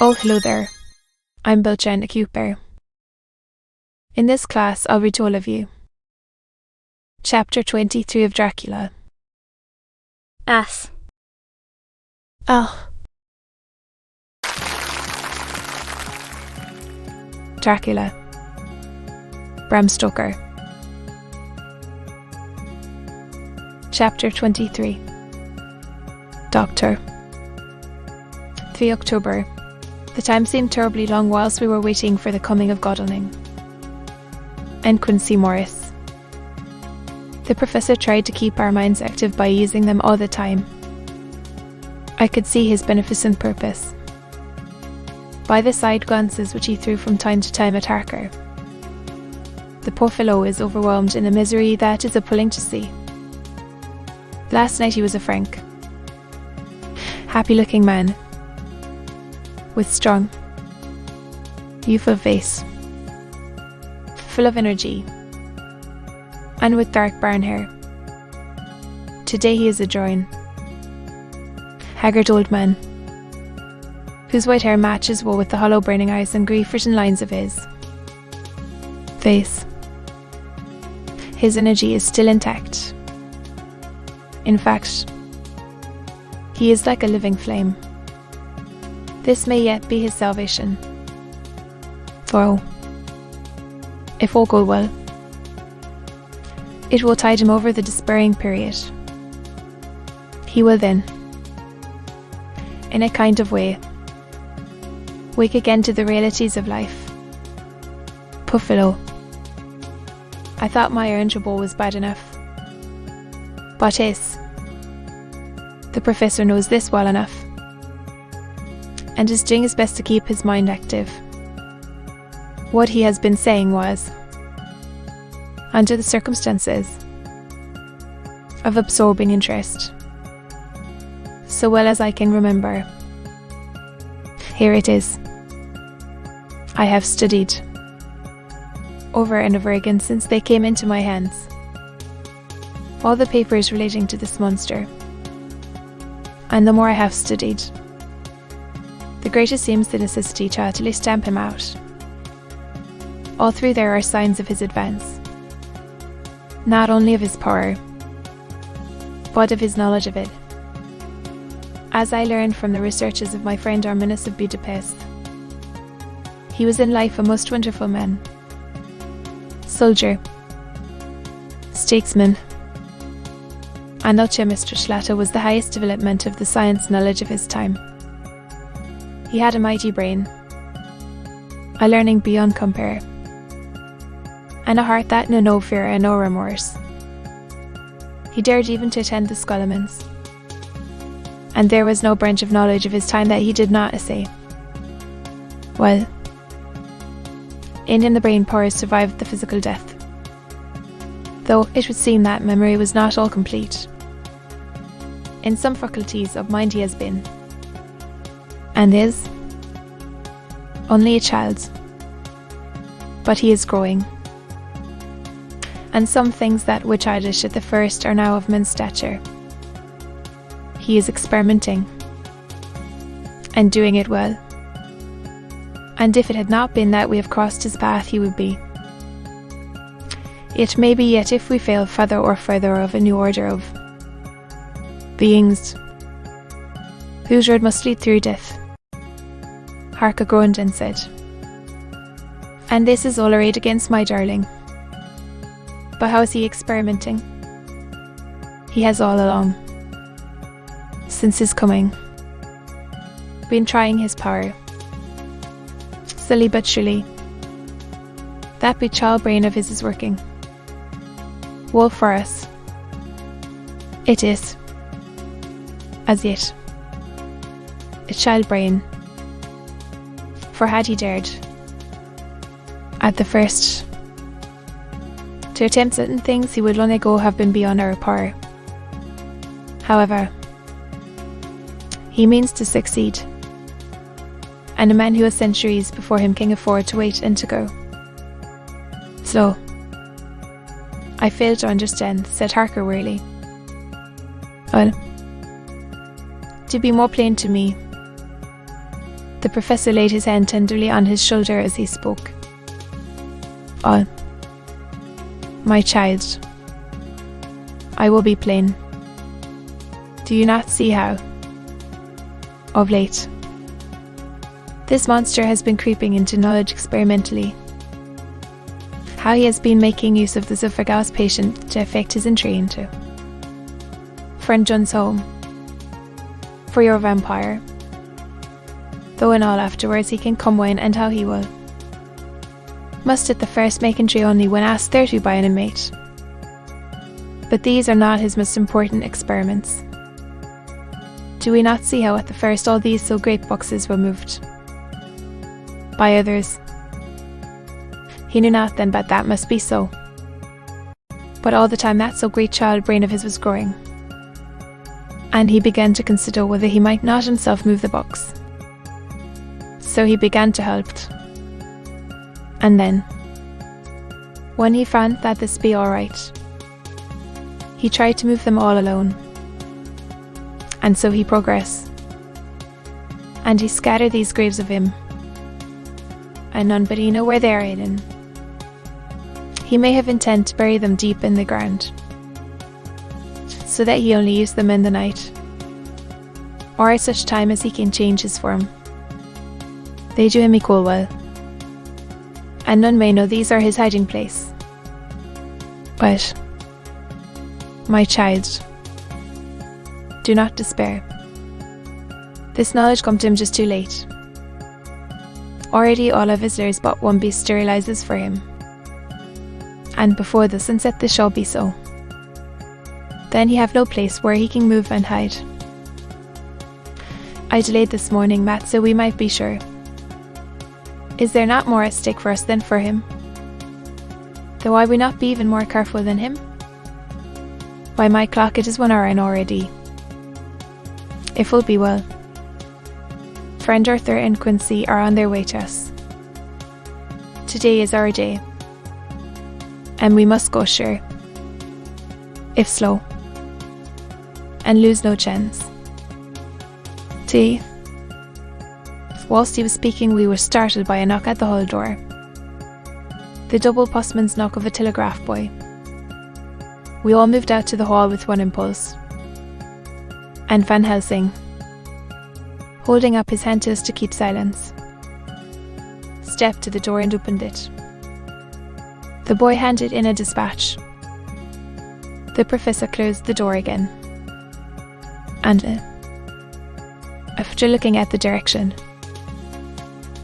Oh, hello there. I'm Bilchen Cooper. In this class, I'll read to all of you. Chapter 23 of Dracula. S. Oh. Dracula. Bram Stoker. Chapter 23. Doctor. 3 October. The time seemed terribly long whilst we were waiting for the coming of Godalming. And Quincy Morris. The professor tried to keep our minds active by using them all the time. I could see his beneficent purpose. By the side glances which he threw from time to time at Harker. The poor fellow is overwhelmed in a misery that is appalling to see. Last night he was a frank, happy-looking man, with strong, youthful face, full of energy, and with dark brown hair. Today he is a drawing, haggard old man, whose white hair matches well with the hollow burning eyes and grief-written lines of his face. His energy is still intact. In fact, he is like a living flame. This may yet be his salvation. For if all go well, it will tide him over the despairing period. He will then, in a kind of way, wake again to the realities of life. Poor fellow. I thought my orange bowl was bad enough. But his. The professor knows this well enough, and is doing his best to keep his mind active. What he has been saying was, under the circumstances, of absorbing interest. So well as I can remember. Here it is. I have studied, over and over again since they came into my hands, all the papers relating to this monster. And the more I have studied, the greater seems the necessity to utterly stamp him out. All through there are signs of his advance, not only of his power, but of his knowledge of it. As I learned from the researches of my friend Arminus of Budapest, he was in life a most wonderful man, soldier, statesman, and alchemist. Dracula was the highest development of the science knowledge of his time. He had a mighty brain, a learning beyond compare, and a heart that knew no fear and no remorse. He dared even to attend the Scholemans, and there was no branch of knowledge of his time that he did not essay. Well, in the brain powers survived the physical death, though it would seem that memory was not all complete. In some faculties of mind he has been, and is, only a child, but he is growing, and some things that were childish at the first are now of men's stature. He is experimenting, and doing it well, and if it had not been that we have crossed his path, he would be. It may be yet if we fail further or further of a new order of beings whose road must lead through death. Harker groaned and said, and this is all arrayed against my darling. But how is he experimenting? He has all along, since his coming, been trying his power. Slowly but surely, that big child brain of his is working. Well for us, it is, as yet, a child brain. For had he dared, at the first, to attempt certain things, he would long ago have been beyond our power. However, he means to succeed, and a man who has centuries before him can afford to wait and to go slow. I fail to understand, said Harker wearily. Well, to be more plain to me, The professor laid his hand tenderly on his shoulder as he spoke. "Oh, my child, I will be plain. Do you not see how, of late, this monster has been creeping into knowledge experimentally? How he has been making use of the Zophagus patient to effect his entry into Friend John's home for your vampire, though in all afterwards he can come when and how he will. Must at the first make entry only when asked thereto by an inmate. But these are not his most important experiments. Do we not see how at the first all these so great boxes were moved by others? He knew not then but that must be so. But all the time that so great child brain of his was growing, and he began to consider whether he might not himself move the box. So he began to help. And then, when he found that this be all right, he tried to move them all alone. And so he progressed. And he scattered these graves of him, and none but he know where they are hidden. He may have intent to bury them deep in the ground, so that he only use them in the night, or at such time as he can change his form. They do him equal well, and none may know these are his hiding place. But, my child, do not despair. This knowledge come to him just too late. Already all of visitors but one beast sterilizes for him, and before the sunset this shall be so. Then he have no place where he can move and hide. I delayed this morning, Matt, so we might be sure. Is there not more at stake for us than for him? Though I will not be even more careful than him? By my clock it is 1 hour in already. If all be well, Friend Arthur and Quincy are on their way to us. Today is our day, and we must go sure, if slow, and lose no chance. Whilst he was speaking, we were startled by a knock at the hall door. The double postman's knock of a telegraph boy. We all moved out to the hall with one impulse, and Van Helsing, holding up his hand to us to keep silence, stepped to the door and opened it. The boy handed in a dispatch. The professor closed the door again, and, after looking at the direction,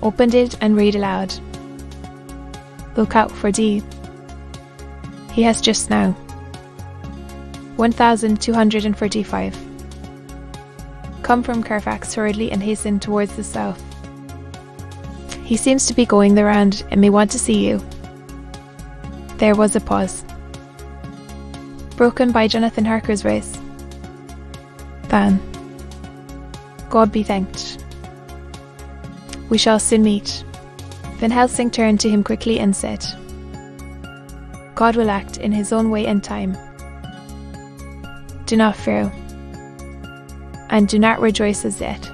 opened it and read aloud. Look out for D. He has just now 1,245. Come from Carfax hurriedly and hasten towards the south. He seems to be going the round and may want to see you. There was a pause, broken by Jonathan Harker's voice. Van, God be thanked. We shall soon meet. Van Helsing turned to him quickly and said, God will act in his own way and time. Do not fear, and do not rejoice as yet.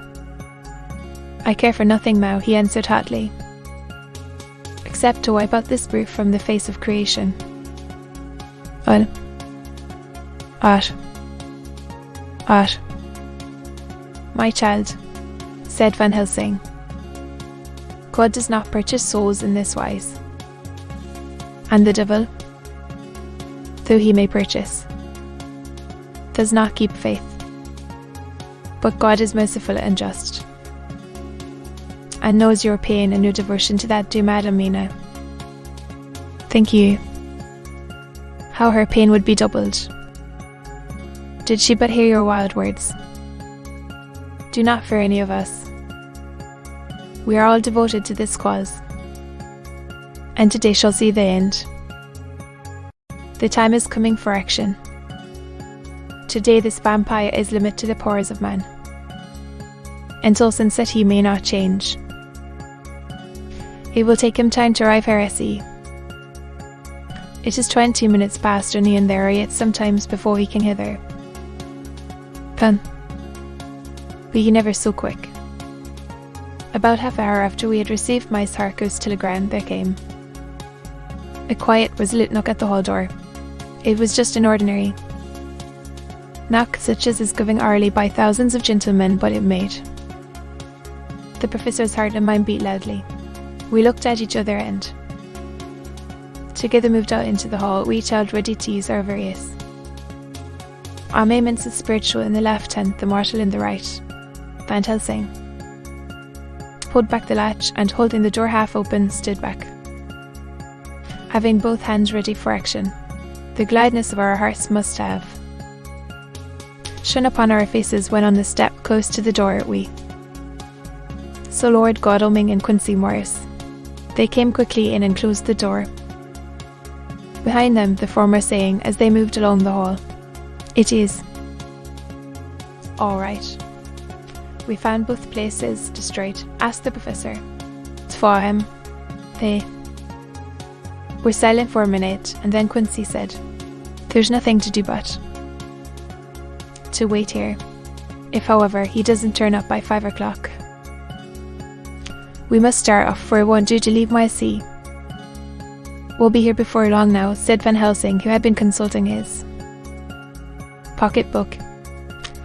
I care for nothing now, he answered hotly, except to wipe out this brute from the face of creation. Well, my child, said Van Helsing, God does not purchase souls in this wise. And the devil, though he may purchase, does not keep faith. But God is merciful and just, and knows your pain and your devotion to that dear Madam Mina. Think you how her pain would be doubled did she but hear your wild words? Do not fear any of us. We are all devoted to this cause, and today shall see the end. The time is coming for action. Today this vampire is limit to the powers of man, until sunset he may not change. It will take him time to arrive here at sea. It is 20 minutes past only, and there are yet sometimes before he can hither. Come, be ye never so quick. About half an hour after we had received Mice Harker's telegram, there came a quiet, resolute knock at the hall door. It was just an ordinary knock, such as is given hourly by thousands of gentlemen, but it made the professor's heart and mine beat loudly. We looked at each other and together moved out into the hall, we each held ready to use our various armaments, the spiritual in the left hand, the mortal in the right. Van Helsing pulled back the latch and, holding the door half open, stood back, having both hands ready for action. The gladness of our hearts must have shone upon our faces when on the step close to the door we saw Lord Godalming and Quincy Morris. They came quickly in and closed the door behind them, the former saying as they moved along the hall, "It is all right. We found both places destroyed?" asked the professor. "For him." They were silent for a minute, and then Quincy said, "There's nothing to do but to wait here. If, however, he doesn't turn up by 5 o'clock, we must start off, for it won't do to leave my sea." "We'll be here before long now," said Van Helsing, who had been consulting his pocketbook.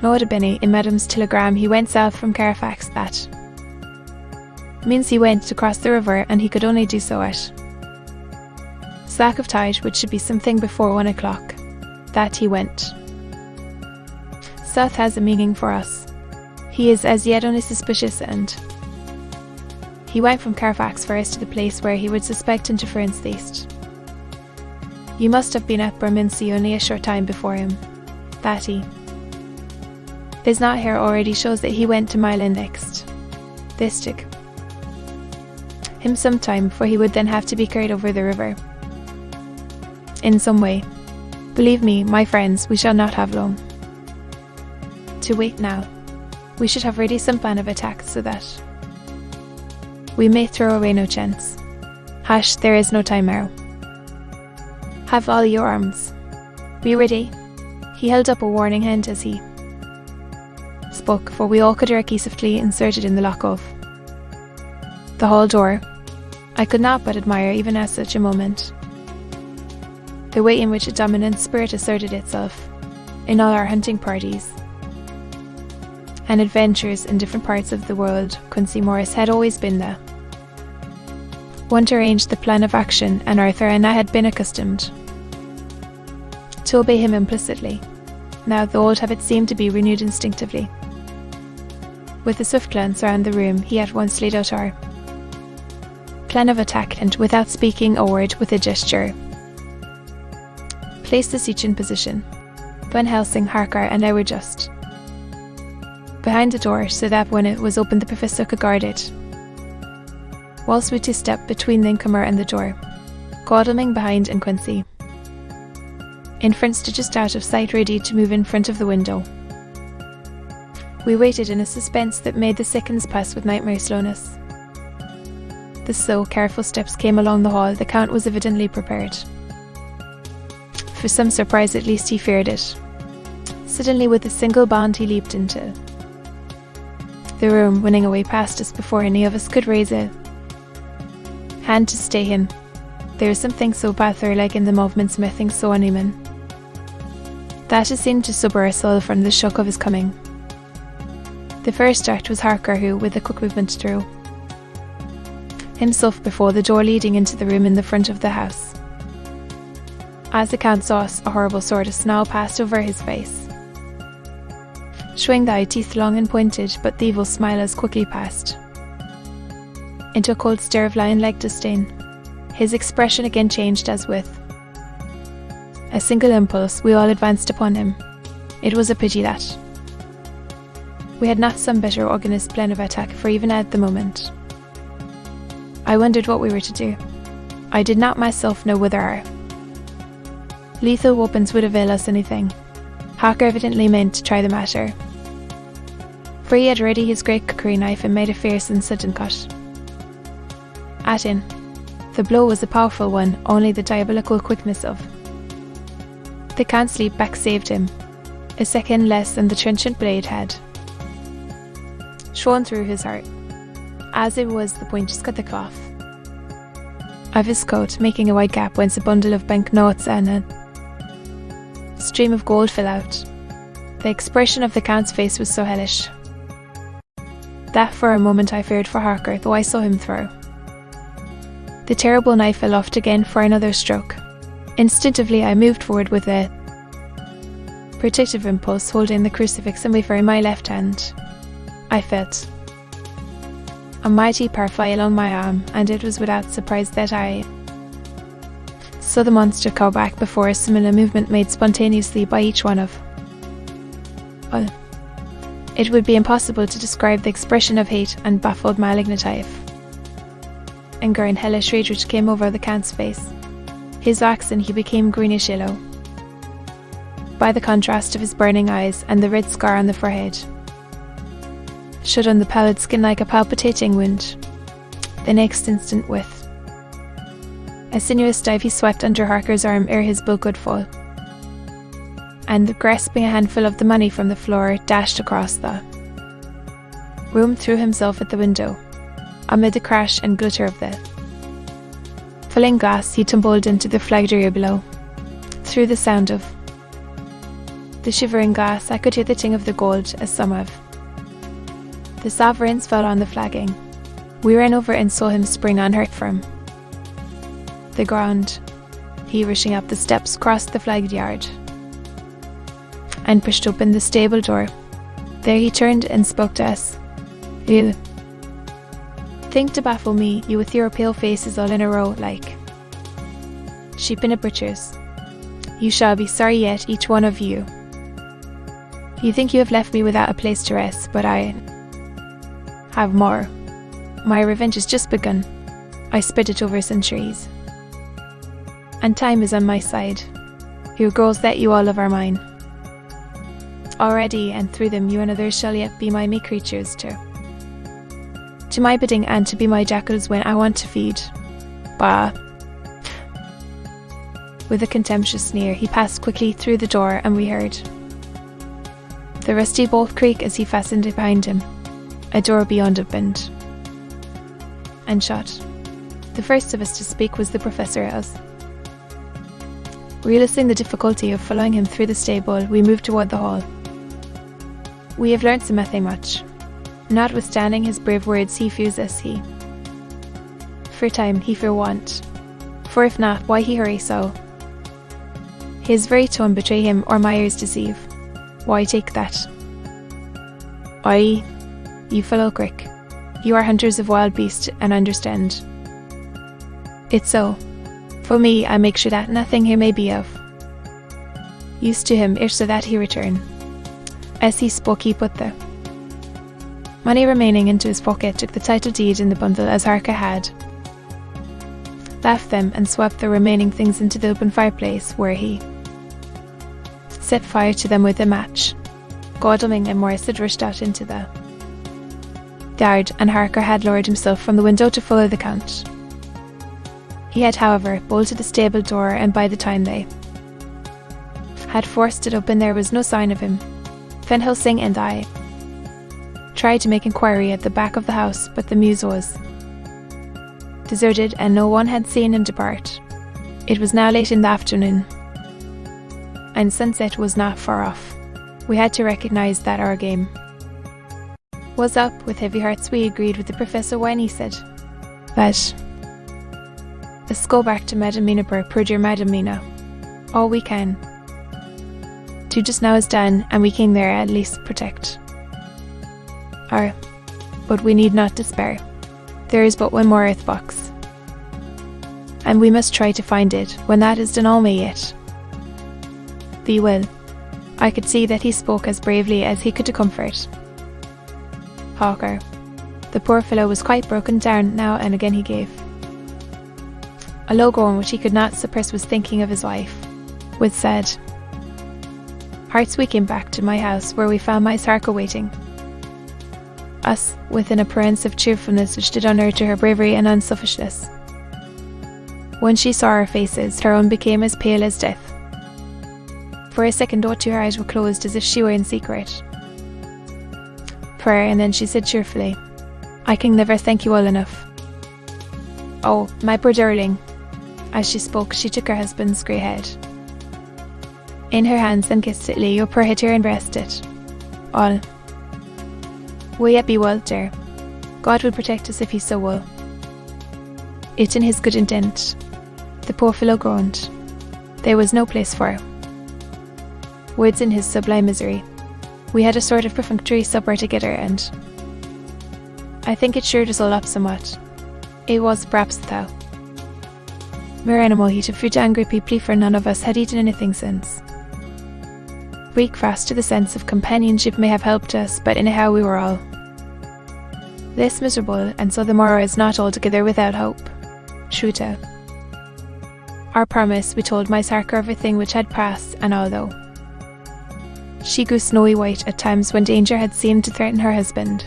Notably, in Madame's telegram, he went south from Carfax. That means he went to cross the river, and he could only do so at slack of tide, which should be something before 1 o'clock. That he went south has a meaning for us. He is as yet only suspicious, and he went from Carfax first to the place where he would suspect interference least. You must have been at Bermondsey only a short time before him. That he is not here already shows that he went to Milan next. This took him some time, for he would then have to be carried over the river in some way. Believe me, my friends, we shall not have long to wait now. We should have ready some plan of attack so that we may throw away no chance. Hush, there is no time now. Have all your arms. Be ready." He held up a warning hand as he spoke, for we all could hear a key swiftly inserted in the lock of the hall door. I could not but admire, even at such a moment, the way in which a dominant spirit asserted itself in all our hunting parties and adventures in different parts of the world. Quincy Morris had always been the one to arrange the plan of action, and Arthur and I had been accustomed to obey him implicitly. Now the old habit seemed to be renewed instinctively. With a swift glance around the room, he at once laid out our plan of attack, and without speaking a word, with a gesture, placed us each in position. Van Helsing, Harker, and I were just behind the door, so that when it was opened the professor could guard it, whilst we two stepped between the incomer and the door, Godalming behind and Quincy in front stood just out of sight, ready to move in front of the window. We waited in a suspense that made the seconds pass with nightmare slowness. The slow, careful steps came along the hall. The Count was evidently prepared for some surprise, at least he feared it. Suddenly, with a single bound, he leaped into the room, winning away past us before any of us could raise a hand to stay him. There is something so Panther-like in the movements, nothing so unhuman, that it seemed to sober our soul from the shock of his coming. The first act was Harker, who, with a quick movement, threw himself before the door leading into the room in the front of the house. As the Count saw us, a horrible sort of snarl passed over his face, showing the eye teeth long and pointed, but the evil smile as quickly passed into a cold stare of lion-like disdain. His expression again changed as with a single impulse we all advanced upon him. It was a pity that we had not some better organised plan of attack, for even at the moment I wondered what we were to do. I did not myself know whether our lethal weapons would avail us anything. Harker evidently meant to try the matter, for he had ready his great cookery knife and made a fierce and sudden cut at him. The blow was a powerful one, only the diabolical quickness of the Count's leap back saved him. A second less and the trenchant blade had shone through his heart. As it was, the point just cut the cloth. Of his coat, making a wide gap, whence a bundle of banknotes and a stream of gold fell out. The expression of the Count's face was so hellish that for a moment I feared for Harker, though I saw him throw the terrible knife aloft again for another stroke. Instinctively I moved forward with a protective impulse, holding the crucifix and wafer in my left hand. I felt a mighty power file on my arm, and it was without surprise that I saw the monster cower back before a similar movement made spontaneously by each one of. Well, it would be impossible to describe the expression of hate and baffled malignity, anger and hellish rage which came over the Count's face. His waxen he became greenish yellow by the contrast of his burning eyes and the red scar on the forehead, showed on the pallid skin like a palpitating wound. The next instant, with a sinuous dive, he swept under Harker's arm ere his bull could fall, and grasping a handful of the money from the floor, dashed across the room, threw himself at the window. Amid the crash and glitter of the falling glass, he tumbled into the flagged area below. Through the sound of the shivering glass, I could hear the ting of the gold as some of the sovereigns fell on the flagging. We ran over and saw him spring unhurt from the ground. He, rushing up the steps, crossed the flagged yard and pushed open the stable door. There he turned and spoke to us. "You think to baffle me, you with your pale faces all in a row, like sheep in a butcher's. You shall be sorry yet, each one of you. You think you have left me without a place to rest, but I have more. My revenge has just begun. I spread it over centuries, and time is on my side. Your girls that you all love are mine already, and through them you and others shall yet be my meek creatures too. To my bidding and to be my jackals when I want to feed. Bah." With a contemptuous sneer, he passed quickly through the door, and we heard the rusty bolt creak as he fastened it behind him. A door beyond opened and shut. The first of us to speak was the Professor. As realizing the difficulty of following him through the stable, we moved toward the hall. "We have learnt something much. Notwithstanding his brave words, he fears us, he. For a time, he fear want. For if not, why he hurry so? His very tone betray him, or my ears deceive. Why take that? Aye, you fellow crick, you are hunters of wild beasts and understand. It's so. For me, I make sure that nothing here may be of use to him, if so that he return." As he spoke, he put the money remaining into his pocket, took the title deed in the bundle as Harker had left them, and swept the remaining things into the open fireplace, where he set fire to them with a match. Godalming and Morris had rushed out into the yard, and Harker had lowered himself from the window to follow the Count. He had, however, bolted the stable door, and by the time they had forced it open, there was no sign of him. Van Helsing and I tried to make inquiry at the back of the house, but the mews was deserted, and no one had seen him depart. It was now late in the afternoon, and sunset was not far off. We had to recognize that our game was up. With heavy hearts we agreed with the Professor when he said that let's go back to Madam Mina, per dear Madam Mina. All we can do just now is done, and we can there at least protect our. But we need not despair. There is but one more earth box, and we must try to find it. When that is done, all may yet be well. I could see that he spoke as bravely as he could to comfort Harker. The poor fellow was quite broken down now, and again he gave a low groan which he could not suppress, was thinking of his wife. With sad hearts we came back to my house, where we found Miss Harker waiting us with an appearance of cheerfulness which did honour to her bravery and unselfishness. When she saw our faces, her own became as pale as death. For a second or two her eyes were closed, as if she were in secret prayer, and then she said cheerfully, I can never thank you all enough. Oh, my poor darling. As she spoke, she took her husband's grey head in her hands and kissed it, lay up her head here and breast it. All. Will yet be well, dear. God will protect us if he so will. It in his good intent. The poor fellow groaned. There was no place for words in his sublime misery. We had a sort of perfunctory supper together, and I think it cheered us all up somewhat. It was perhaps thou. Mere animal heat of food angry people, for none of us had eaten anything since. Weak fast to the sense of companionship may have helped us, but anyhow we were all less miserable, and so the morrow is not altogether without hope. True to our promise, we told Miss Harker everything which had passed, and although she grew snowy white at times when danger had seemed to threaten her husband,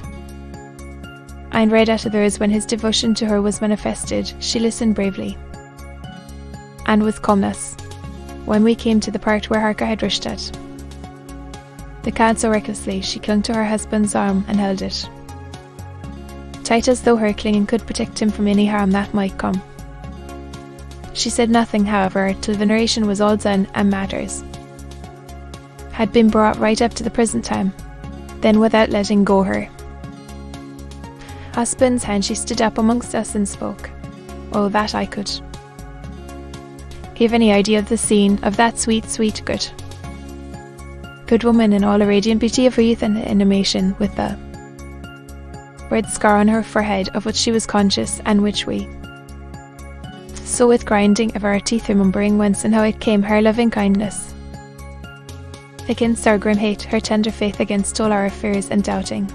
and red at others when his devotion to her was manifested, she listened bravely and with calmness when we came to the part where Harker had rushed at the cat so recklessly. She clung to her husband's arm and held it tight, as though her clinging could protect him from any harm that might come. She said nothing, however, till the narration was all done and matters had been brought right up to the present time. Then, without letting go her husband's hand, she stood up amongst us and spoke. Oh, that I could give any idea of the scene, of that sweet, sweet, good woman in all the radiant beauty of her youth and animation, with the red scar on her forehead of which she was conscious, and which we so with grinding of our teeth remembering whence and how it came, her loving kindness against our grim hate, her tender faith against all our fears and doubting.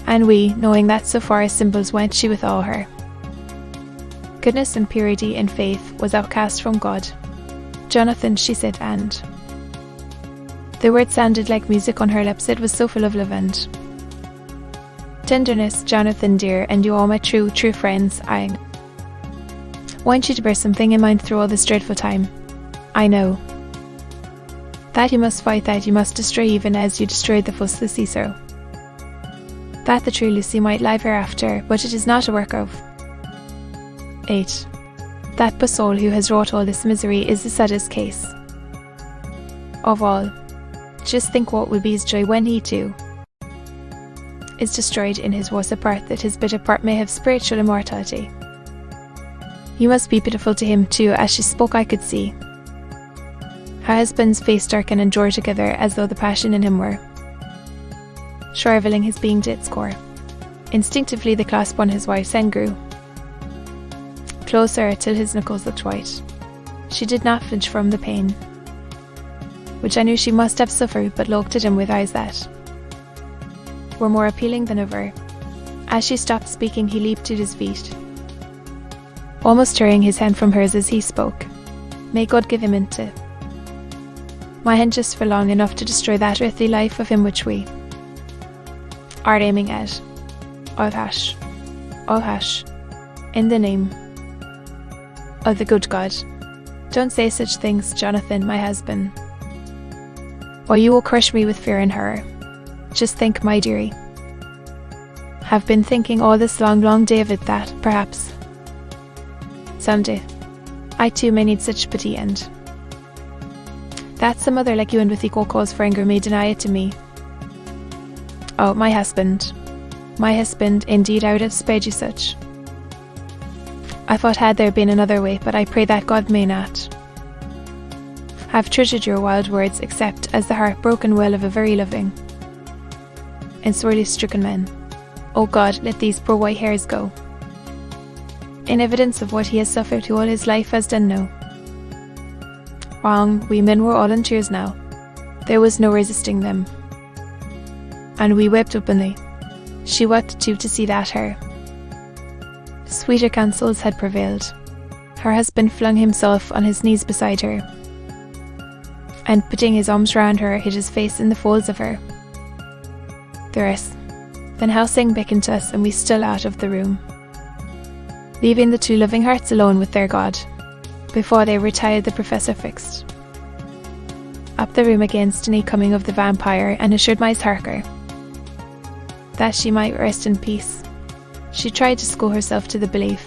And we, knowing that so far as symbols went, she with all her goodness and purity and faith was outcast from God. Jonathan, she said, and the word sounded like music on her lips. It was so full of love and tenderness. Jonathan, dear, and you all my true friends, I want you to bear something in mind through all this dreadful time. I know that you must fight, that you must destroy, even as you destroyed the false Lucy, so that the true Lucy might live hereafter, but it is not a work of 8. That poor soul who has wrought all this misery is the saddest case of all. Just think what will be his joy when he too is destroyed in his worst part, that his bitter part may have spiritual immortality. You must be pitiful to him too. As she spoke, I could see her husband's face darken and draw together, as though the passion in him were shriveling his being to its core. Instinctively the clasp on his wife's hand grew closer till his knuckles looked white. She did not flinch from the pain which I knew she must have suffered, but looked at him with eyes that were more appealing than ever. As she stopped speaking, he leaped to his feet, almost tearing his hand from hers as he spoke. May God give him into my hand just for long enough to destroy that earthly life of him which we are aiming at. All hush, in the name of the good God. Don't say such things, Jonathan, my husband, or you will crush me with fear and horror. Just think, my dearie, have been thinking all this long day of it, that perhaps someday I too may need such pity, and that some other like you and with equal cause for anger may deny it to me. Oh, my husband, indeed I would have spared you such. I thought had there been another way, but I pray that God may not have treasured your wild words, except as the heartbroken wail of a very loving and sorely stricken man. O God, let these poor white hairs go, in evidence of what he has suffered, who all his life has done no wrong. We men were all in tears now. There was no resisting them, and we wept openly. She wept too, to see that her sweeter counsels had prevailed. Her husband flung himself on his knees beside her, and putting his arms round her, hid his face in the folds of her dress. Then Helsing beckoned to us, and we stole out of the room, leaving the two loving hearts alone with their God. Before they retired, the professor fixed up the room against any coming of the vampire, and assured Miss Harker that she might rest in peace. She tried to school herself to the belief,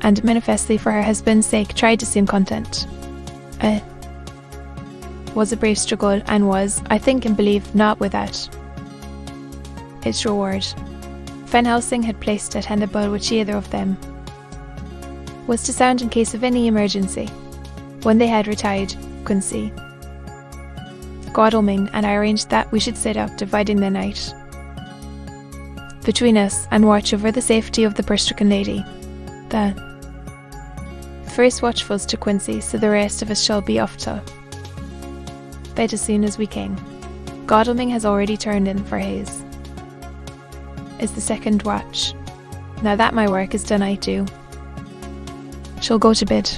and manifestly for her husband's sake tried to seem content. It was a brave struggle, and was, I think and believe, not without its reward. Van Helsing had placed it, and the bell which either of them was to sound in case of any emergency. When they had retired, Quincy, Godalming, and I arranged that we should set out, dividing the night between us and watch over the safety of the poor-stricken lady. The first watch falls to Quincy, so the rest of us shall be off to bed as soon as we can. Godalming has already turned in for his is the second watch. Now that my work is done, I too shall go to bed.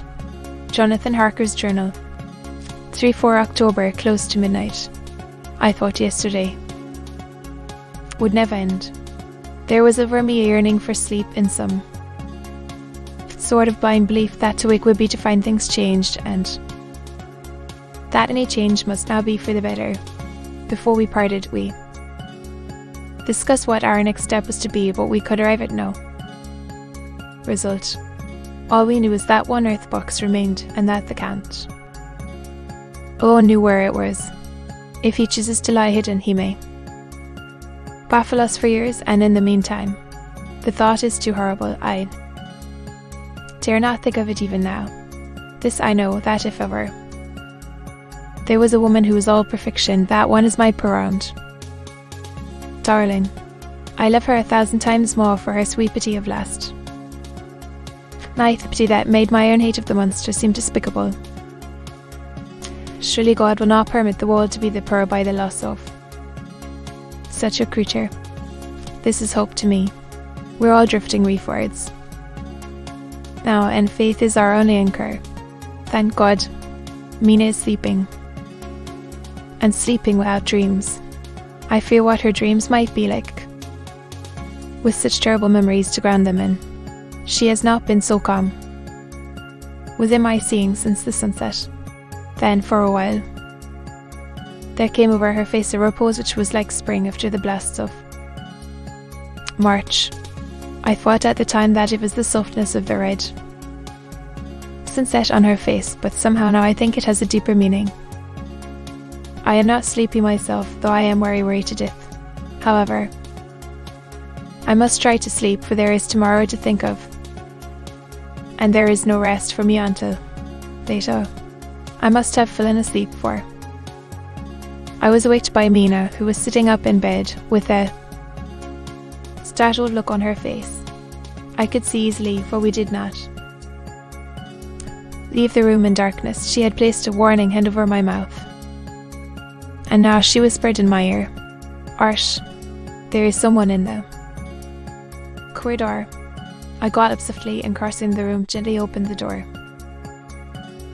Jonathan Harker's journal. 3-4 October, close to midnight. I thought yesterday would never end. There was over me a yearning for sleep, in some sort of blind belief that to wake would be to find things changed, and that any change must now be for the better. Before we parted, we discussed what our next step was to be, but we could arrive at no result. All we knew was that one earth box remained, and that the Count knew where it was. If he chooses to lie hidden, he may baffle us for years, and in the meantime, the thought is too horrible. I dare not think of it even now. This I know, that if ever there was a woman who was all perfection, that one is my poor aunt. Darling, I love her 1,000 times more for her sweet pity of last night, the pity that made my own hate of the monster seem despicable. Surely God will not permit the world to be the poorer by the loss of such a creature. This is hope to me. We're all drifting reefwards now, and faith is our only anchor. Thank God, Mina is sleeping, and sleeping without dreams. I fear what her dreams might be like, with such terrible memories to ground them in. She has not been so calm within my seeing since the sunset. Then, for a while, there came over her face a repose which was like spring after the blasts of March. I thought at the time that it was the softness of the red sunset on her face, but somehow now I think it has a deeper meaning. I am not sleepy myself, though I am weary to death. However, I must try to sleep, for there is tomorrow to think of, and there is no rest for me until later. I must have fallen asleep, for I was awaked by Mina, who was sitting up in bed with a startled look on her face. I could see easily, for we did not leave the room in darkness. She had placed a warning hand over my mouth, and now she whispered in my ear, "Art, there is someone in the corridor." I got up swiftly and, crossing the room, gently opened the door.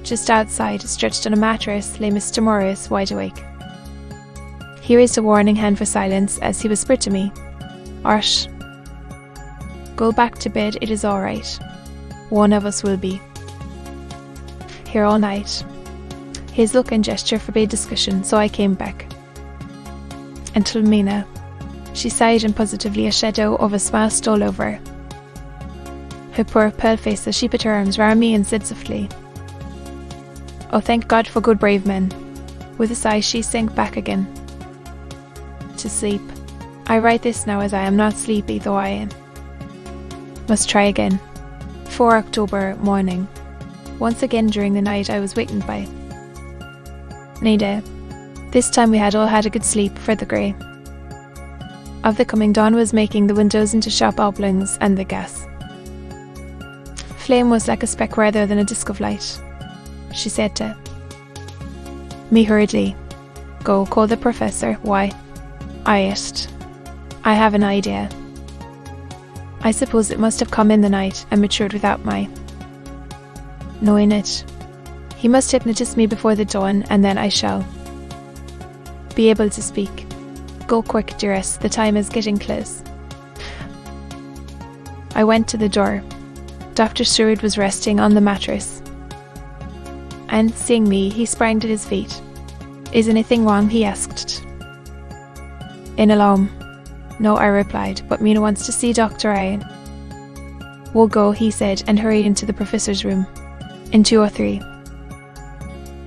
Just outside, stretched on a mattress, lay Mr. Morris, wide awake. He raised a warning hand for silence as he whispered to me, "Art, go back to bed, it is all right. One of us will be here all night." His look and gesture forbade discussion, so I came back and told Mina. She sighed, and positively a shadow of a smile stole over her poor pale face as she put her arms round me and said softly, "Oh, thank God for good brave men." With a sigh she sank back again to sleep. I write this now as I am not sleepy, though I must try again. 4 October morning. Once again during the night I was wakened by Nada. This time we had all had a good sleep, for the grey of the coming dawn was making the windows into sharp oblongs, and the gas flame was like a speck rather than a disk of light. She said to me hurriedly, "Go, call the professor." "Why?" I asked. "I have an idea. I suppose it must have come in the night and matured without my knowing it. He must hypnotize me before the dawn, and then I shall be able to speak. Go quick, dearest, the time is getting close." I went to the door. Dr. Stewart was resting on the mattress, and seeing me, he sprang to his feet. "Is anything wrong?" he asked in alarm. No, I replied, but Mina wants to see Dr. Ryan. We'll go, he said, and hurried into the professor's room. In 203.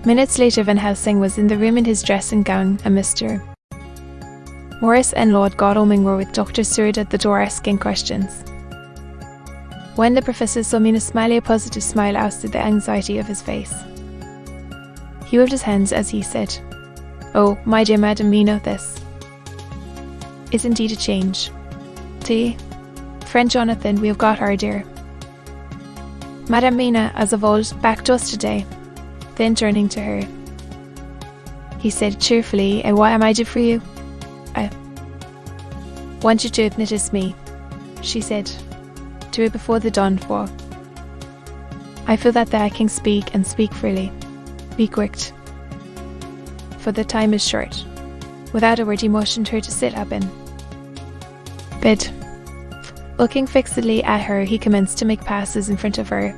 Minutes later, Van Helsing was in the room in his dress and gown, and Mr. Morris and Lord Godalming were with Dr. Seward at the door asking questions. When the professor saw Mina smile, a positive smile ousted the anxiety of his face. He waved his hands as he said, "Oh, my dear Madam Mina, this is indeed a change. See, friend Jonathan, we have got our dear Madam Mina, as of old, back to us today." Then turning to her, he said cheerfully, "And what am I to do for you?" "I want you to hypnotize me," she said. "Do it before the dawn, for I feel that I can speak and speak freely. Be quick, for the time is short." Without a word, he motioned her to sit up in bed. Looking fixedly at her, he commenced to make passes in front of her,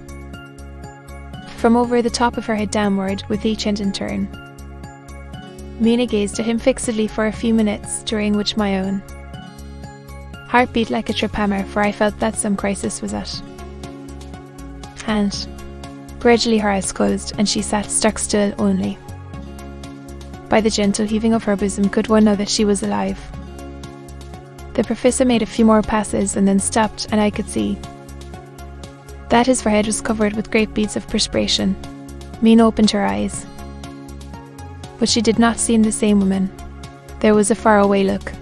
from over the top of her head downward, with each hand in turn. Mina gazed at him fixedly for a few minutes, during which my own heart beat like a trip hammer, for I felt that some crisis was at hand. Gradually her eyes closed, and she sat stock still. Only by the gentle heaving of her bosom could one know that she was alive. The professor made a few more passes and then stopped, and I could see that his forehead was covered with great beads of perspiration. Mina opened her eyes, but she did not seem the same woman. There was a faraway look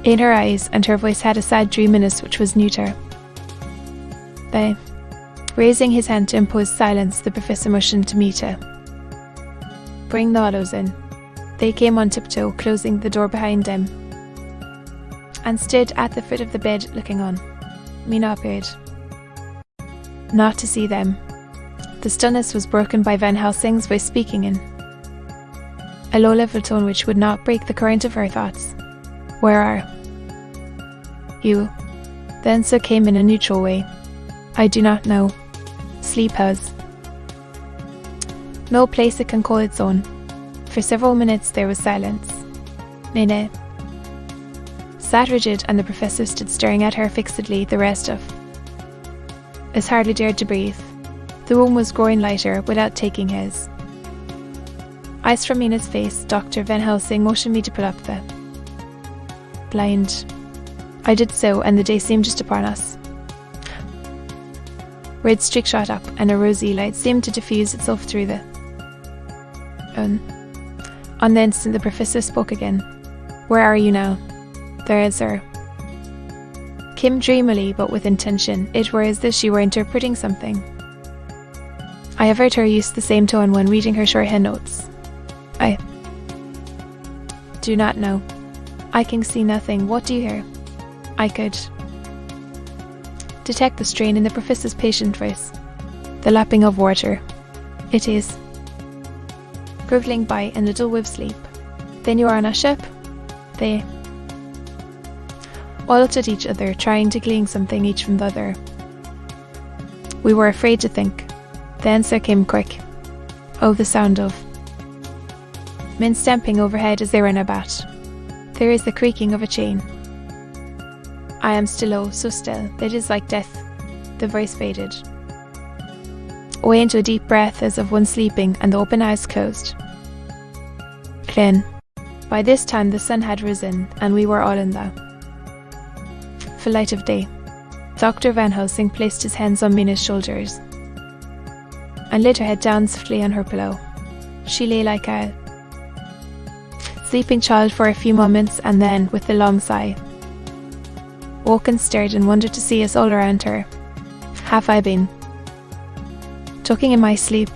in her eyes, and her voice had a sad dreaminess which was new to her. Then, raising his hand to impose silence, the professor motioned to me to bring the Allouds in. They came on tiptoe, closing the door behind them, and stood at the foot of the bed looking on. Mina appeared not to see them. The stillness was broken by Van Helsing's voice speaking in a low level tone which would not break the current of her thoughts. "Where are you?" The answer came in a neutral way. "I do not know. Sleep has no place it can call its own." For several minutes there was silence. Mina sat rigid, and the professor stood staring at her fixedly. The rest of us hardly dared to breathe. The room was growing lighter. Without taking his eyes from Mina's face, Dr. Van Helsing motioned me to pull up the blind. I did so, and the day seemed just upon us. Red streak shot up, and a rosy light seemed to diffuse itself through the On the instant, the professor spoke again. "Where are you now?" The answer came dreamily, but with intention. It were as though she were interpreting something. I have heard her use the same tone when reading her shorthand notes. "I do not know. I can see nothing. What do you hear?" I could detect the strain in the professor's patient voice. The lapping of water. "It is groveling by in little with sleep." "Then you are on a ship?" They all looked at each other, trying to glean something each from the other. We were afraid to think. The answer came quick. "Oh, the sound of men stamping overhead as they ran about. There is the creaking of a chain." I am still, oh, so still. It is like death. The voice faded away into a deep breath as of one sleeping, and the open eyes closed. Then, by this time the sun had risen, and we were all in the full light of day. Dr. Van Helsing placed his hands on Mina's shoulders and laid her head down softly on her pillow. She lay like a sleeping child for a few moments, and then, with a long sigh, woke and stared and wondered to see us all around her. "Have I been talking in my sleep?"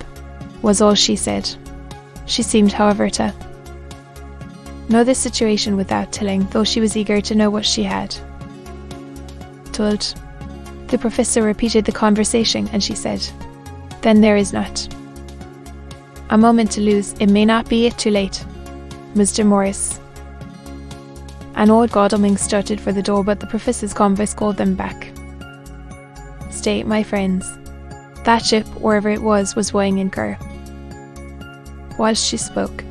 was all she said. She seemed, however, to know this situation without telling, though she was eager to know what she had told. The professor repeated the conversation, and she said, "Then there is not a moment to lose. It may not be too late. Mr. Morris." An old Godalming started for the door, but the professor's calm voice called them back. "Stay, my friends. That ship, wherever it was weighing anchor." Whilst she spoke,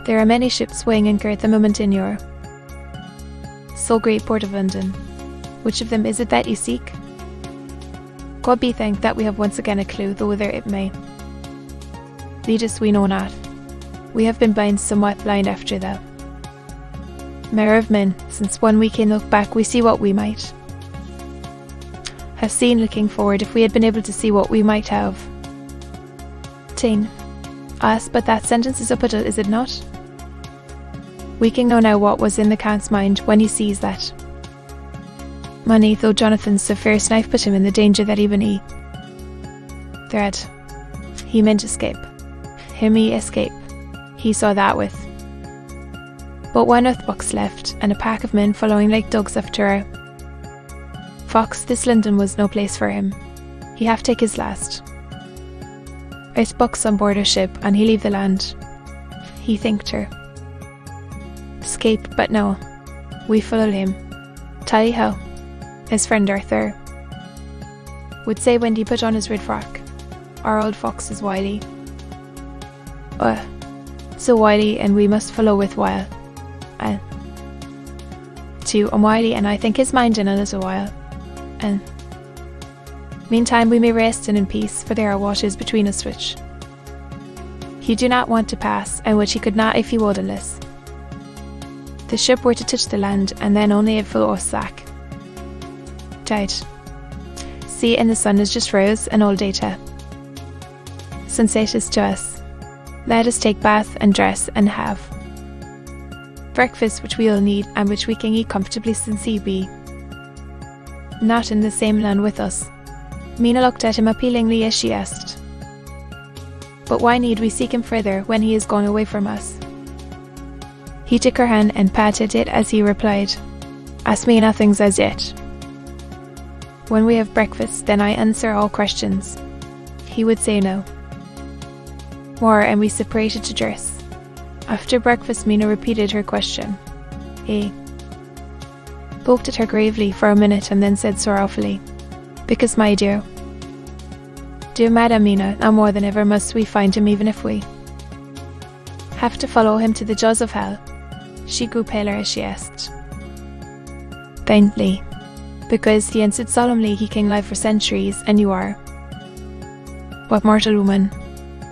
"There are many ships weighing anchor at the moment in your So great Port of London, which of them is it that you seek? God be thanked that we have once again a clue, though whither it may lead us we know not. We have been somewhat blind after thou. Mayor of men, since one we can look back, we see what we might have seen looking forward, if we had been able to see what we might have. Tain. Us, but that sentence is up at it, is it not? We can know now what was in the Count's mind when he sees that money, though Jonathan's so fierce knife put him in the danger that even he threat. He meant escape. Him he escape. He saw that with but one of bucks left, and a pack of men following like dogs after her. Fox, this London was no place for him. He have take his last. It's bucks on board a ship, and he leave the land. He thinked her. Escape, but no. We followed him. Tell you how. His friend Arthur would say when he put on his red frock, our old fox is wily. So wily, and we must follow with while. Too wily, and I think his mind in a little while. And meantime we may rest in peace, for there are waters between us which he do not want to pass, and which he could not if he would unless the ship were to touch the land, and then only a full oar slack. Died. See, and the sun is just rose, and all data. Sunset is to us. Let us take bath and dress and have breakfast, which we all need, and which we can eat comfortably, since he be not in the same land with us. Mina looked at him appealingly as she asked, but why need we seek him further when he is gone away from us? He took her hand and patted it as he replied, ask me nothings as yet. When we have breakfast, then I answer all questions. He would say no more, and we separated to dress. After breakfast, Mina repeated her question. He looked at her gravely for a minute, and then said sorrowfully, because, my dear Madam Mina, now more than ever must we find him, even if we have to follow him to the jaws of hell. She grew paler as she asked. Faintly. Because, he answered solemnly, he can live for centuries, and you are. What mortal woman?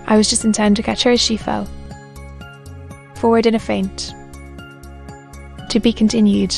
I was just in time to catch her as she fell forward in a faint. To be continued.